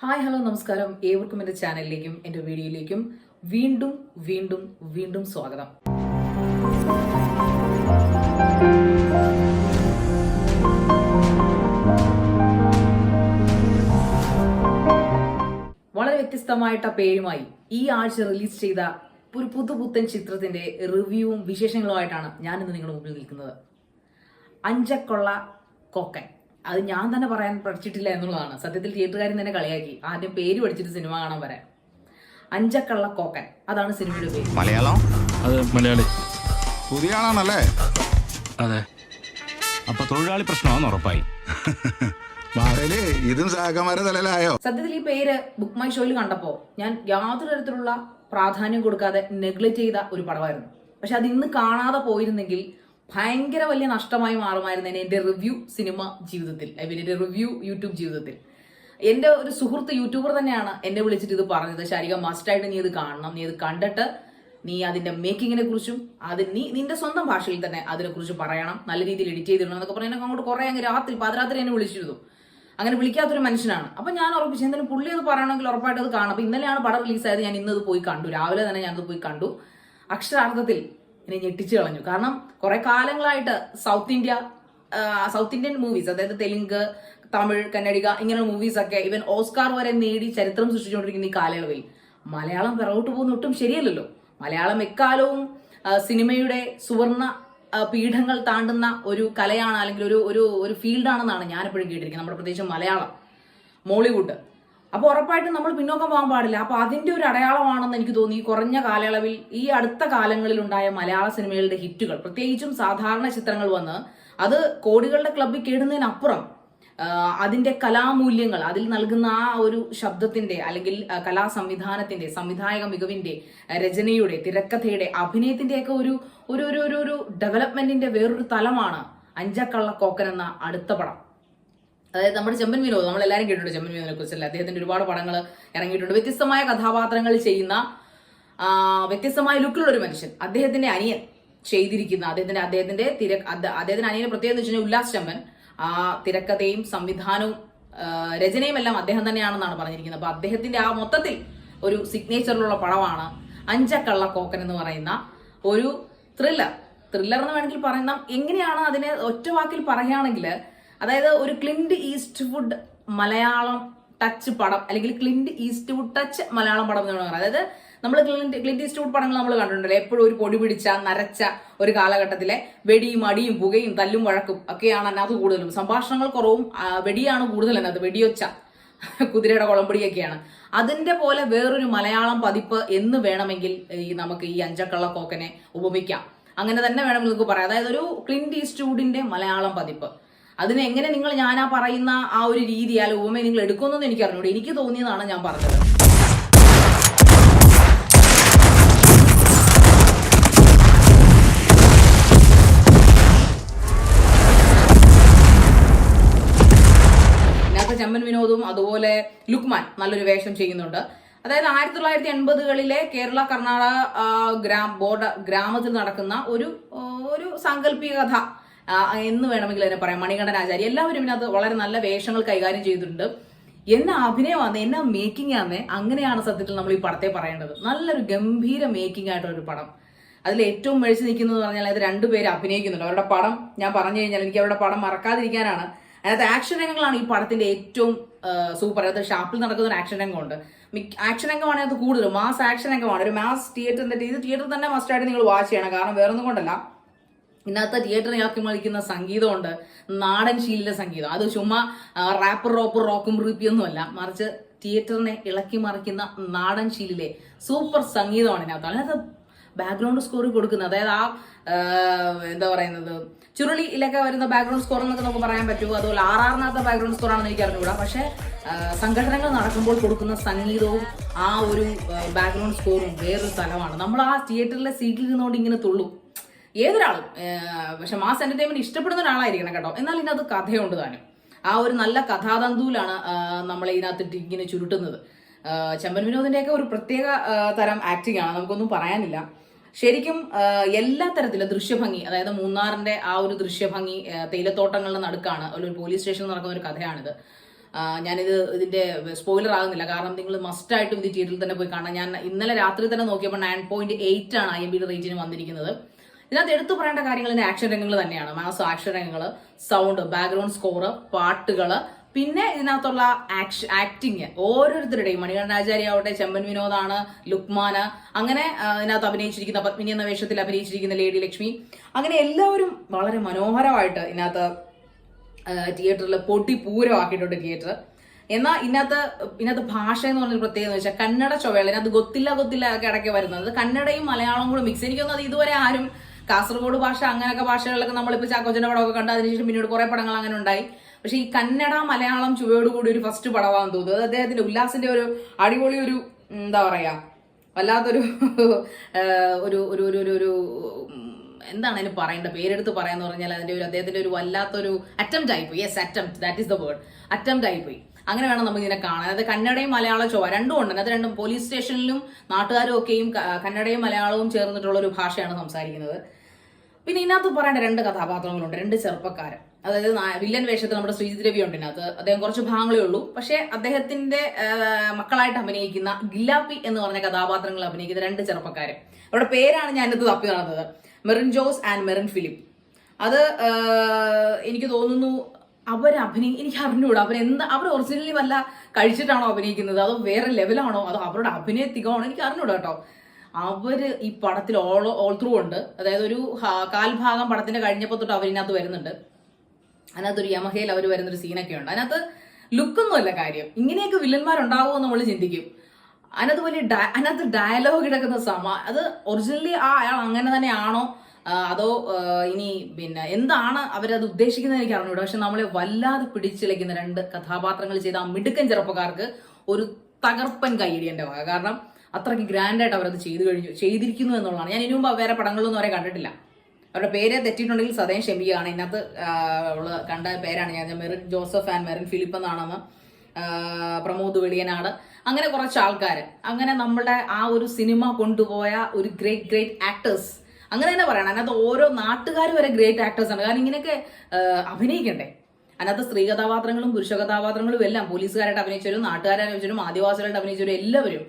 Hi hello നമസ്കാരം. ഏവർക്കും എൻ്റെ ചാനലിലേക്കും എൻ്റെ വീഡിയോയിലേക്കും വീണ്ടും വീണ്ടും വീണ്ടും സ്വാഗതം. വളരെ വ്യത്യസ്തമായിട്ട പേരുമായി ഈ ആഴ്ച റിലീസ് ചെയ്ത ഒരു പുതുപുത്തൻ ചിത്രത്തിന്റെ റിവ്യൂവും വിശേഷങ്ങളുമായിട്ടാണ് ഞാൻ ഇന്ന് നിങ്ങളുടെ മുമ്പിൽ നിൽക്കുന്നത്. അഞ്ചക്കൊള്ള കോക്കൻ. അത് ഞാൻ തന്നെ പറയാൻ പഠിച്ചിട്ടില്ല എന്നുള്ളതാണ്. സത്യത്തിൽ തിയേറ്ററുകാരൻ തന്നെ കളിയാക്കി. ആദ്യം പേര് പഠിച്ചിട്ട് സിനിമ കാണാൻ വരാൻ. അഞ്ചക്കള്ള കോക്കൻ, അതാണ് സിനിമയുടെ പേര്. മലയാളം? അത് മലയാളി. പുതിയ ആളാണല്ലേ? അതെ. അപ്പൊ തൊഴിലാളി പ്രശ്നമാണെന്ന് ഉറപ്പായി. ഇതും സഹകമാരെ തലയിലായോ? സത്യത്തിൽ ഈ പേര് ബുക്ക് മൈ ഷോയിൽ കണ്ടപ്പോ ഞാൻ യാതൊരു തരത്തിലുള്ള പ്രാധാന്യം കൊടുക്കാതെ നെഗ്ലക്ട് ചെയ്ത ഒരു പടമായിരുന്നു. പക്ഷെ അത് ഇന്ന് കാണാതെ പോയിരുന്നെങ്കിൽ ഭയങ്കര വലിയ നഷ്ടമായി മാറുമായിരുന്നു എൻ്റെ റിവ്യൂ സിനിമ ജീവിതത്തിൽ, എൻ്റെ റിവ്യൂ യൂട്യൂബ് ജീവിതത്തിൽ. എൻ്റെ ഒരു സുഹൃത്ത് യൂട്യൂബർ തന്നെയാണ് എന്നെ വിളിച്ചിട്ട് ഇത് പറഞ്ഞത്. ശാരിക മസ്റ്റായിട്ട് നീ ഇത് കാണണം, നീ ഇത് കണ്ടിട്ട് നീ അതിന്റെ മേക്കിങ്ങിനെ കുറിച്ചും നീ നിന്റെ സ്വന്തം ഭാഷയിൽ തന്നെ അതിനെക്കുറിച്ച് പറയണം, നല്ല രീതിയിൽ എഡിറ്റ് ചെയ്തിടണം എന്നൊക്കെ പറഞ്ഞാൽ അങ്ങോട്ട് കുറെ രാത്രി പാതിരാത്രി എന്നെ വിളിച്ചിരുന്നു. അങ്ങനെ വിളിക്കാത്തൊരു മനുഷ്യനാണ്. അപ്പൊ ഞാൻ ഉറപ്പിച്ചു എന്തായാലും പുള്ളി അത് പറയണമെങ്കിൽ ഉറപ്പായിട്ട് അത് കാണാം. അപ്പൊ ഇന്നലെയാണ് പടം റിലീസായത്. ഞാൻ ഇന്നത് പോയി കണ്ടു, രാവിലെ തന്നെ ഞാനത് പോയി കണ്ടു. അക്ഷരാർത്ഥത്തിൽ എന്നെ ഞെട്ടിച്ചു കളഞ്ഞു. കാരണം കുറെ കാലങ്ങളായിട്ട് സൗത്ത് ഇന്ത്യൻ മൂവീസ്, അതായത് തെലുങ്ക്, തമിഴ്, കന്നഡിക ഇങ്ങനെ മൂവീസ് ഒക്കെ ഇവൻ ഓസ്കാർ വരെ നേടി ചരിത്രം സൃഷ്ടിച്ചുകൊണ്ടിരിക്കുന്ന ഈ കാലയളവിൽ മലയാളം പിറകോട്ട് പോകുന്ന ഒട്ടും ശരിയല്ലല്ലോ. മലയാളം എക്കാലവും സിനിമയുടെ സുവർണ പീഠങ്ങൾ താണ്ടുന്ന ഒരു കലയാണ്, അല്ലെങ്കിൽ ഒരു ഫീൽഡാണെന്നാണ് ഞാൻ എപ്പോഴും കേട്ടിരിക്കുന്നത്, നമ്മുടെ പ്രത്യേകിച്ച് മലയാളം, മോളിവുഡ്. അപ്പോൾ ഉറപ്പായിട്ടും നമ്മൾ പിന്നോക്കം പോകാൻ പാടില്ല. അപ്പൊ അതിന്റെ ഒരു അടയാളമാണെന്ന് എനിക്ക് തോന്നി കുറഞ്ഞ കാലയളവിൽ ഈ അടുത്ത കാലങ്ങളിൽ ഉണ്ടായ മലയാള സിനിമകളുടെ ഹിറ്റുകൾ, പ്രത്യേകിച്ചും സാധാരണ ചിത്രങ്ങൾ വന്ന് അത് കോടികളുടെ ക്ലബ്ബിൽ കേടുന്നതിനപ്പുറം അതിന്റെ കലാമൂല്യങ്ങൾ, അതിൽ നൽകുന്ന ആ ഒരു ശബ്ദത്തിന്റെ അല്ലെങ്കിൽ കലാ സംവിധാനത്തിന്റെ, സംവിധായക മികവിന്റെ, രചനയുടെ, തിരക്കഥയുടെ, അഭിനയത്തിന്റെ ഒക്കെ ഒരു ഡെവലപ്മെന്റിന്റെ വേറൊരു തലമാണ് അഞ്ചക്കള്ള കോക്കൻ എന്ന അടുത്ത പടം. അതായത് നമ്മുടെ ചെമ്പൻ വിനോദ്, നമ്മളെല്ലാവരും കേട്ടിട്ടുണ്ട് ചെമ്പൻ വിനോദിനെ കുറിച്ചല്ല. അദ്ദേഹത്തിന്റെ ഒരുപാട് പടങ്ങൾ ഇറങ്ങിയിട്ടുണ്ട്. വ്യത്യസ്തമായ കഥാപാത്രങ്ങൾ ചെയ്യുന്ന വ്യത്യസ്തമായ ലുക്കിലുള്ള ഒരു മനുഷ്യൻ. അദ്ദേഹത്തിന്റെ അനിയൻ ചെയ്തിരിക്കുന്ന അദ്ദേഹത്തിന്റെ അനിയനെ പ്രത്യേകം എന്ന് വെച്ച് കഴിഞ്ഞാൽ ഉല്ലാസ് ചെമ്പൻ. ആ തിരക്കഥയും സംവിധാനവും രചനയും എല്ലാം അദ്ദേഹം തന്നെയാണെന്നാണ് പറഞ്ഞിരിക്കുന്നത്. അപ്പൊ അദ്ദേഹത്തിന്റെ ആ മൊത്തത്തിൽ ഒരു സിഗ്നേച്ചറിലുള്ള പടമാണ് അഞ്ചക്കള്ള കോക്കൻ എന്ന് പറയുന്ന ഒരു ത്രില്ലർ എന്ന് വേണമെങ്കിൽ പറയുന്ന. എങ്ങനെയാണ് അതിനെ ഒറ്റ വാക്കിൽ പറയുകയാണെങ്കിൽ, അതായത് ഒരു ക്ലിന്റ് ഈസ്റ്റ്വുഡ് മലയാളം ടച്ച് പടം, അല്ലെങ്കിൽ ക്ലിന്റ് ഈസ്റ്റ്വുഡ് ടച്ച് മലയാളം പടം എന്ന് പറയുന്നത്. അതായത് നമ്മൾ ക്ലിന്റ് ഈസ്റ്റ്വുഡ് പടങ്ങൾ നമ്മൾ കണ്ടിട്ടുണ്ടല്ലോ, എപ്പോഴും ഒരു പൊടി പിടിച്ച നരച്ച ഒരു കാലഘട്ടത്തിലെ വെടിയും അടിയും പുകയും തല്ലും വഴക്കും ഒക്കെയാണ് അതിനകത്ത് കൂടുതലും. സംഭാഷണങ്ങൾ കുറവും, വെടിയാണ് കൂടുതൽ അതിനകത്ത്, വെടിയൊച്ച, കുതിരയുടെ കുളമ്പടിയൊക്കെയാണ്. അതിന്റെ പോലെ വേറൊരു മലയാളം പതിപ്പ് എന്ന് വേണമെങ്കിൽ നമുക്ക് ഈ അഞ്ചക്കള്ള കോക്കനെ ഉപമിക്കാം. അങ്ങനെ തന്നെ വേണമെങ്കിൽ നമുക്ക് പറയാം. അതായത് ഒരു ക്ലിന്റ് ഈസ്റ്റ്വുഡിന്റെ മലയാളം പതിപ്പ്. അതിന് എങ്ങനെ ഞാനാ പറയുന്ന ആ ഒരു രീതി, ആ ഉപമയെ നിങ്ങൾ എടുക്കുമെന്നൊന്നും എനിക്ക് അറിഞ്ഞൂടെ. എനിക്ക് തോന്നിയതാണ് ഞാൻ പറഞ്ഞത്. ചെമ്പൻ വിനോദും അതുപോലെ ലുക്മാൻ നല്ലൊരു വേഷം ചെയ്യുന്നുണ്ട്. അതായത് 1980കളിലെ കേരള കർണാടക ഗ്രാമത്തിൽ നടക്കുന്ന ഒരു സാങ്കല്പിക കഥ എന്ന് വേണമെങ്കിൽ അതിനെ പറയാം. മണികണ്ഠൻ ആചാര്യ എല്ലാവരും ഇതിനകത്ത് വളരെ നല്ല വേഷങ്ങൾ കൈകാര്യം ചെയ്തിട്ടുണ്ട്. എന്ന അഭിനയമാണ്, എന്ന മേക്കിംഗ് ആണ്. അങ്ങനെയാണ് സത്യത്തിൽ നമ്മൾ ഈ പടത്തെ പറയേണ്ടത്. നല്ലൊരു ഗംഭീര മേക്കിംഗ് ആയിട്ടുള്ള ഒരു പടം. അതിൽ ഏറ്റവും മേടിച്ച് നിൽക്കുന്നത് പറഞ്ഞാൽ അത് രണ്ടുപേര് അഭിനയിക്കുന്നുണ്ട്. അവരുടെ പടം ഞാൻ പറഞ്ഞു കഴിഞ്ഞാൽ എനിക്ക് അവരുടെ പടം മറക്കാതിരിക്കാനാണ്. അതിനകത്ത് ആക്ഷൻ രംഗങ്ങളാണ് ഈ പടത്തിന്റെ ഏറ്റവും സൂപ്പർ. അത് ഷാപ്പിൽ നടക്കുന്ന ഒരു ആക്ഷൻ രംഗമുണ്ട്. ആക്ഷൻ രംഗമാണ് അത് കൂടുതൽ മാസ് ആക്ഷൻ രംഗമാണ്. ഒരു മാസ് തിയേറ്ററിൽ തന്നെ മസ്റ്റായിട്ട് നിങ്ങൾ വാച്ച് ചെയ്യണം. കാരണം വേറൊന്നും കൊണ്ടല്ല, ഇന്നത്തെ തിയേറ്ററിൽ ഇളക്കി മറിക്കുന്ന സംഗീതമുണ്ട്, നാടൻ ശീലിലെ സംഗീതം. അത് ചുമ്മാ റാപ്പർ റോക്കും റീപ്പിയൊന്നുമല്ല, മറിച്ച് തിയേറ്ററിനെ ഇളക്കി മറിക്കുന്ന നാടൻ ശീലിലെ സൂപ്പർ സംഗീതമാണ് ഇതിനകത്ത്. അതിനകത്ത് ബാക്ക്ഗ്രൗണ്ട് സ്കോർ കൊടുക്കുന്നത്, അതായത് ആ എന്താ പറയുന്നത്, ചുരുളിയിലൊക്കെ വരുന്ന ബാക്ക്ഗ്രൗണ്ട് സ്കോർ എന്നൊക്കെ നമുക്ക് പറയാൻ പറ്റുമോ. അതുപോലെ ആറിനകത്ത ബാക്ക്ഗ്രൗണ്ട് സ്കോർ ആണെന്ന് എനിക്ക് അറിഞ്ഞുകൂടാ. പക്ഷെ സംഘടനകൾ നടക്കുമ്പോൾ കൊടുക്കുന്ന സംഗീതവും ആ ഒരു ബാക്ക്ഗ്രൗണ്ട് സ്കോറും വേറൊരു തലമാണ്. നമ്മൾ ആ തിയേറ്ററിലെ സീറ്റിൽ ഇരുന്നുകൊണ്ട് ഇങ്ങനെ തുള്ളും ഏതൊരാളും. പക്ഷെ മാസ് എന്റർടൈൻമെന്റ് ഇഷ്ടപ്പെടുന്ന ഒരാളായിരിക്കണം കേട്ടോ. എന്നാൽ ഇതിനകത്ത് കഥയുണ്ട് താനും. ആ ഒരു നല്ല കഥാതന്തുവിലാണ് നമ്മൾ ഇതിനകത്ത് ഇങ്ങനെ ചുരുട്ടുന്നത്. ചെമ്പൻ വിനോദിന്റെയൊക്കെ ഒരു പ്രത്യേക തരം ആക്ടിംഗ് ആണ്, നമുക്കൊന്നും പറയാനില്ല. ശരിക്കും എല്ലാ തരത്തിലും ദൃശ്യഭംഗി, അതായത് മൂന്നാറിന്റെ ആ ഒരു ദൃശ്യഭംഗി, തേയിലത്തോട്ടങ്ങളുടെ നടുക്കാണ്, ഒരു പോലീസ് സ്റ്റേഷനിൽ നടക്കുന്ന ഒരു കഥയാണിത്. ഞാനിത് ഇതിന്റെ സ്പോയിലർ ആകുന്നില്ല, കാരണം നിങ്ങൾ മസ്റ്റായിട്ടും ഇത് തിയേറ്ററിൽ തന്നെ പോയി കാണാം. ഞാൻ ഇന്നലെ രാത്രി തന്നെ നോക്കിയപ്പോൾ 9.8 ആണ് IMDb റേറ്റിന് വന്നിരിക്കുന്നത്. ഇതിനകത്ത് എടുത്തു പറയേണ്ട കാര്യങ്ങൾ ഇതിന്റെ ആക്ഷൻ രംഗങ്ങൾ തന്നെയാണ്. മാസ് ആക്ഷൻ രംഗങ്ങൾ, സൗണ്ട്, ബാക്ക്ഗ്രൗണ്ട് സ്കോറ്, പാട്ടുകൾ, പിന്നെ ഇതിനകത്തുള്ള ആക്ടിങ് ഓരോരുത്തരുടെയും, മണികണ്ഠൻ ആചാര്യ ആവട്ടെ, ചെമ്പൻ വിനോദാണ്, ലുക്മാന്, അങ്ങനെ ഇതിനകത്ത് അഭിനയിച്ചിരിക്കുന്ന പത്മിനി എന്ന വേഷത്തിൽ അഭിനയിച്ചിരിക്കുന്ന ലേഡി ലക്ഷ്മി, അങ്ങനെ എല്ലാവരും വളരെ മനോഹരമായിട്ട് ഇതിനകത്ത് തിയേറ്ററിൽ പൊട്ടിപ്പൂരമാക്കിയിട്ടുണ്ട് തിയേറ്റർ. എന്നാൽ ഇതിനകത്ത് ഭാഷ എന്ന് പറഞ്ഞൊരു പ്രത്യേകത എന്ന് വെച്ചാൽ കന്നഡ ചൊവ്വകൾ, ഇതിനകത്ത് ഗൊത്തില്ല ഒക്കെ ഇടയ്ക്ക് വരുന്നത് കന്നഡയും മലയാളവും കൂടെ മിക്സ്. എനിക്കൊന്നും അത് ഇതുവരെ ആരും കാസർഗോഡ് ഭാഷ അങ്ങനെയൊക്കെ ഭാഷകളിലൊക്കെ നമ്മളിപ്പോൾ ചാക്കോച്ചന്റെ പടമൊക്കെ കണ്ട് അതിനുശേഷം പിന്നീട് കുറെ പടങ്ങൾ അങ്ങനെ ഉണ്ടായി. പക്ഷെ ഈ കന്നഡ മലയാളം ചുവയോട് കൂടി ഒരു ഫസ്റ്റ് പടമാണെന്ന് തോന്നുന്നു. അത് അദ്ദേഹത്തിന്റെ ഉല്ലാസിന്റെ ഒരു അടിപൊളി ഒരു എന്താ പറയാ വല്ലാത്തൊരു ഒരു ഒരു ഒരു ഒരു എന്താണ് അതിന് പറയേണ്ട പേരെടുത്ത് പറയാന്ന് പറഞ്ഞാൽ അതിന്റെ ഒരു അദ്ദേഹത്തിന്റെ ഒരു വല്ലാത്തൊരു അറ്റംപ്റ്റ് ആയിപ്പോയി. Yes, attempt, that is the word, attempt ആയിപ്പോയി. അങ്ങനെ വേണം നമുക്ക് ഇതിനെ കാണാൻ. അതായത് കന്നഡയും മലയാളം ചൊവ്വ രണ്ടും ഉണ്ട്. അത് രണ്ടും പോലീസ് സ്റ്റേഷനിലും നാട്ടുകാരും ഒക്കെയും കന്നഡയും മലയാളവും ചേർന്നിട്ടുള്ള ഒരു ഭാഷയാണ് സംസാരിക്കുന്നത്. പിന്നെ ഇതിനകത്ത് പറയേണ്ട 2 കഥാപാത്രങ്ങളുണ്ട്, 2 ചെറുപ്പക്കാർ. അതായത് വില്ലൻ വേഷത്തിൽ നമ്മുടെ ശ്രീജിത് രവി ഉണ്ട് ഇതിനകത്ത്. അദ്ദേഹം കുറച്ച് ഭാഗങ്ങളേ ഉള്ളൂ, പക്ഷെ അദ്ദേഹത്തിന്റെ മക്കളായിട്ട് അഭിനയിക്കുന്ന ഗില്ലാപ്പി എന്ന് പറഞ്ഞ കഥാപാത്രങ്ങൾ അഭിനയിക്കുന്ന 2 ചെറുപ്പക്കാർ. അവരുടെ പേരാണ് ഞാൻ ഇന്നത്തെ തപ്പി നടന്നത്. Merin Jose and Merin Philip. അത് എനിക്ക് തോന്നുന്നു എനിക്ക് അറിഞ്ഞുകൂടാ അവർ ഒറിജിനലി വല്ല കഴിച്ചിട്ടാണോ അഭിനയിക്കുന്നത്, അതോ വേറെ ലെവലാണോ, അതോ അവരുടെ അഭിനയ തികമാണോ, എനിക്ക് അറിഞ്ഞുകൂടാ കേട്ടോ. അവര് ഈ പടത്തിൽ ഓൾ ത്രൂ ഉണ്ട്. അതായത് ഒരു കാൽഭാഗം പടത്തിന്റെ കഴിഞ്ഞപ്പോൾ തൊട്ട് അവരിനകത്ത് വരുന്നുണ്ട്. അതിനകത്തൊരു യമഹയിൽ അവർ വരുന്നൊരു സീനൊക്കെ ഉണ്ട്. അതിനകത്ത് ലുക്കൊന്നുമല്ല കാര്യം, ഇങ്ങനെയൊക്കെ വില്ലന്മാരുണ്ടാവുമെന്ന് നമ്മൾ ചിന്തിക്കും. അതിനകത്ത് ഡയലോഗ് കിടക്കുന്ന അത് ഒറിജിനലി അയാൾ അങ്ങനെ തന്നെയാണോ, അതോ ഇനി പിന്നെ എന്താണ് അവരത് ഉദ്ദേശിക്കുന്നത് എനിക്ക് അറിഞ്ഞൂടാ. പക്ഷെ നമ്മളെ വല്ലാതെ പിടിച്ചിളയ്ക്കുന്ന 2 കഥാപാത്രങ്ങൾ ചെയ്ത ആ മിടുക്കൻ ചെറുപ്പക്കാർക്ക് ഒരു തകർപ്പൻ കൈയടിയന്റെ വക. കാരണം അത്രയ്ക്ക് ഗ്രാൻഡായിട്ട് അവരത് ചെയ്തിരിക്കുന്നു എന്നുള്ളതാണ്. ഞാൻ ഇനി മുമ്പ് വേറെ പടങ്ങളിലൊന്നും അവരെ കണ്ടിട്ടില്ല. അവരുടെ പേര് തെറ്റിയിട്ടുണ്ടെങ്കിൽ സദയം ക്ഷമിക്കുകയാണ്. ഇതിനകത്ത് അവള് കണ്ട പേരാണ് ഞാൻ Merin Joseph and Merin Philip എന്നാണെന്ന്, പ്രമോദ് വെളിയനാട്, അങ്ങനെ കുറച്ച് ആൾക്കാർ, അങ്ങനെ നമ്മുടെ ആ ഒരു സിനിമ കൊണ്ടുപോയ ഒരു ഗ്രേറ്റ് ആക്ടേഴ്സ്, അങ്ങനെ തന്നെ പറയണം. അതിനകത്ത് ഓരോ നാട്ടുകാർ വരെ ഗ്രേറ്റ് ആക്ടേഴ്സ് ആണ്. കാരണം ഇങ്ങനെയൊക്കെ അഭിനയിക്കണ്ടേ. അതിനകത്ത് സ്ത്രീ കഥാപാത്രങ്ങളും പുരുഷ കഥാപാത്രങ്ങളും എല്ലാം, പോലീസുകാരായിട്ട് അഭിനയിച്ചവരും നാട്ടുകാരായിട്ട് അഭിനയിച്ചവരും ആദിവാസികളായിട്ട് അഭിനയിച്ചവരും എല്ലാവരും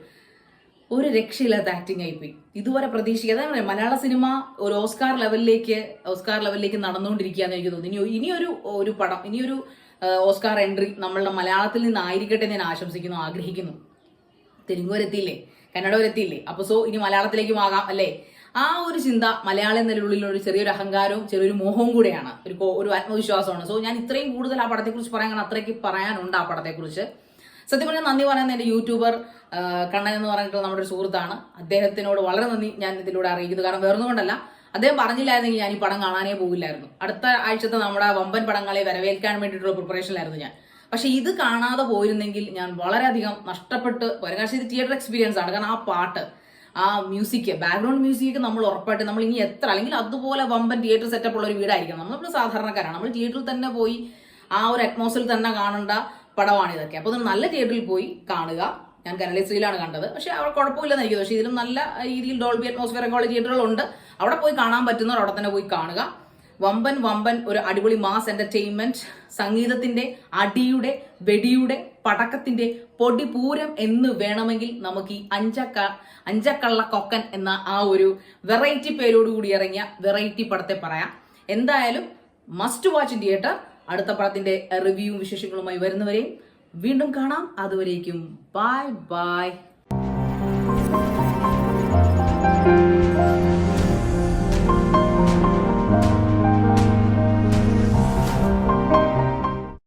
ഒരു രക്ഷയില്ലാത്ത ആക്ടിങ് ആയിപ്പോയി. ഇതുവരെ പ്രതീക്ഷിക്കാതെ മലയാള സിനിമ ഒരു ഓസ്കാർ ലെവലിലേക്ക് നടന്നുകൊണ്ടിരിക്കുകയെന്ന് എനിക്ക് തോന്നുന്നു. ഇനിയൊരു പടം, ഇനിയൊരു ഓസ്കാർ എൻട്രി നമ്മളുടെ മലയാളത്തിൽ നിന്നായിരിക്കട്ടെ എന്ന് ഞാൻ ആശംസിക്കുന്നു, ആഗ്രഹിക്കുന്നു. തെലുങ്ക് വരെത്തിയില്ലേ, കന്നഡ വരെത്തിയില്ലേ, അപ്പൊ ഇനി മലയാളത്തിലേക്കും ആകാം അല്ലേ? ആ ഒരു ചിന്ത മലയാളി നിലവിലുള്ള ഒരു ചെറിയൊരു അഹങ്കാരവും ചെറിയൊരു മോഹവും കൂടെയാണ്, ഒരു ആത്മവിശ്വാസമാണ്. ഞാൻ ഇത്രയും കൂടുതൽ ആ പടത്തെക്കുറിച്ച് പറയാൻ, കാരണം അത്രയ്ക്ക് പറയാനുണ്ട് ആ പടത്തെക്കുറിച്ച്. സത്യം പറഞ്ഞാൽ നന്ദി പറയുന്നത് എൻ്റെ യൂട്യൂബർ കണ്ണൻ എന്ന് പറഞ്ഞിട്ടുള്ള നമ്മുടെ ഒരു സുഹൃത്താണ്. അദ്ദേഹത്തിനോട് വളരെ നന്ദി ഞാൻ ഇതിലൂടെ അറിയിക്കുന്നു. കാരണം വേറൊന്നും കൊണ്ടല്ല, അദ്ദേഹം പറഞ്ഞില്ലായിരുന്നെങ്കിൽ ഞാൻ ഈ പടം കാണാനേ പോകില്ലായിരുന്നു. അടുത്ത ആഴ്ചത്തെ നമ്മുടെ വമ്പൻ പടങ്ങളെ വരവേൽക്കാൻ വേണ്ടിയിട്ടുള്ള പ്രിപ്പറേഷനിലായിരുന്നു ഞാൻ. പക്ഷെ ഇത് കാണാതെ പോയിരുന്നെങ്കിൽ ഞാൻ വളരെയധികം നഷ്ടപ്പെട്ട് പോയി. കാരണം ഇത് തിയേറ്റർ എക്സ്പീരിയൻസ് ആണ്. കാരണം ആ പാട്ട്, ആ മ്യൂസിക്, ബാക്ക്ഗ്രൗണ്ട് മ്യൂസിക് നമ്മൾ ഉറപ്പായിട്ട് നമ്മൾ ഇനി എത്ര, അല്ലെങ്കിൽ അതുപോലെ വമ്പൻ തിയേറ്റർ സെറ്റപ്പ് ഉള്ള ഒരു വീടായിരിക്കണം. നമ്മൾ സാധാരണക്കാരാണ്, നമ്മൾ തിയേറ്ററിൽ തന്നെ പോയി ആ ഒരു അറ്റ്മോസ്ഫിയർ തന്നെ കാണേണ്ട പടമാണ് ഇതൊക്കെ. അപ്പോൾ നല്ല തിയേറ്ററിൽ പോയി കാണുക. ഞാൻ കനലശ്രീയിലാണ് കണ്ടത്, പക്ഷെ അവിടെ കുഴപ്പമില്ലെന്ന് എനിക്ക്. പക്ഷേ ഇതിലും നല്ല രീതിയിൽ ഡോൾബി അറ്റ്മോസ്ഫിയർ ഒക്കെ ഉള്ള തിയേറ്ററുകളുണ്ട്. അവിടെ പോയി കാണാൻ പറ്റുന്നവർ അവിടെ തന്നെ പോയി കാണുക. വമ്പൻ ഒരു അടിപൊളി മാസ് എന്റർടൈൻമെന്റ്, സംഗീതത്തിന്റെ, അടിയുടെ, വെടിയുടെ, പടക്കത്തിന്റെ പൊടിപൂരം എന്ന് വേണമെങ്കിൽ നമുക്ക് ഈ അഞ്ചക്കള്ള കൊക്കൻ എന്ന ആ ഒരു വെറൈറ്റി പേരോടുകൂടി ഇറങ്ങിയ വെറൈറ്റി പടത്തെ പറയാം. എന്തായാലും മസ്റ്റ് വാച്ച് ഇൻ തിയേറ്റർ. അടുത്ത പടത്തിന്റെ റിവ്യൂവും വിശേഷങ്ങളുമായി വരുന്നവരെയും വീണ്ടും കാണാം. അതുവരേക്കും ബൈ.